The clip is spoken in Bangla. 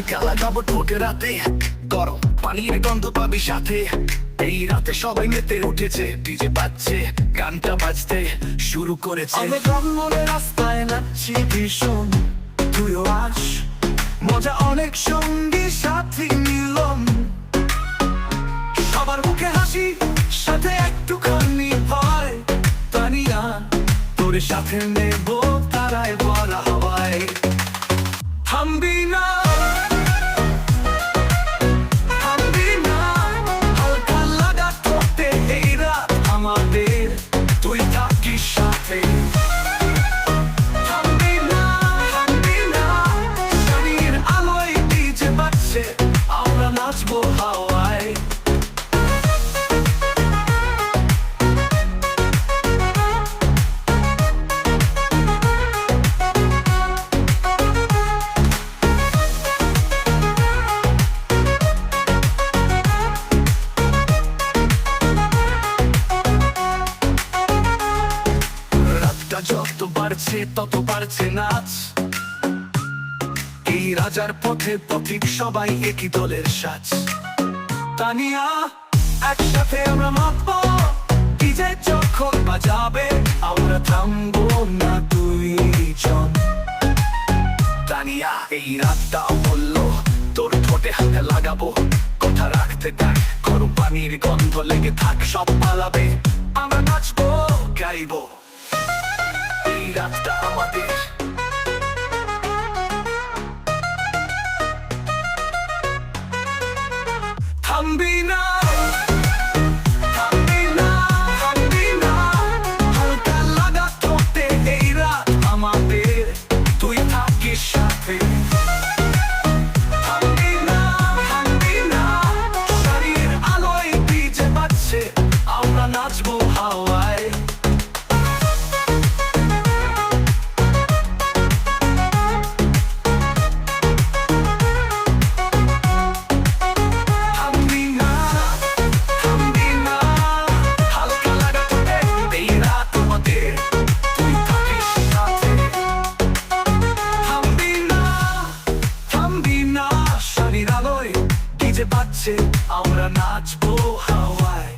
হালকা লাগাবো ঠোঁটে রাতে, গরম পানির গন্ধ পাবি সাথে। এই রাতে সবাই মেতে উঠেছে, ডিজে বাজছে, গানটা বাজতে শুরু করেছে। আমরা ব্রাহ্মণের রাস্তায় নাচছি ভীষণ, তুইও আস, মজা অনেক, সঙ্গী সাথী মিলন। সবার মুখে হাসি, সাথে একটুখানি ভয়। তানিয়া তোর সাথে নেব তারায় ভরা হাওয়ায়। থামবি না, থামবি না, হালকা লাগা ঠোঁটে এই রাত আমাদের, তুই থাকিস সাথে। থামবি না, থামবি না, শনির আলোয় ডিজে বাজছে, আমরা নাচবো হাওয়ায়। যত বাড়ছে তত বাড়ছে নাচ, এই রাজার পথে পথিক সবাই একই দলের সাজ। তানিয়া একসাথে আমরা মাপবো, ডিজে যখন বাজাবে আমরা থামবো না দুইজন। তানিয়া এই রাতটা বললো, তোর ঠোঁটে হাতে লাগাবো, কথা রাখতে থাক, গরম পানির গন্ধ লেগে থাক, সব পালাবে, আমরা নাচবো গাইবো, এই রাতটা আমাদের। থামবি না, থামবি না, থামবি না, হালকা লাগা ঠোঁটে এই রাত আমাদের, তুই থাকিস সাথে। থামবি না, থামবি না, শরীর আলোয় ডিজে বাজছে, আমরা নাচবো হাওয়ায়। আমরা নাচবো হাওয়ায়।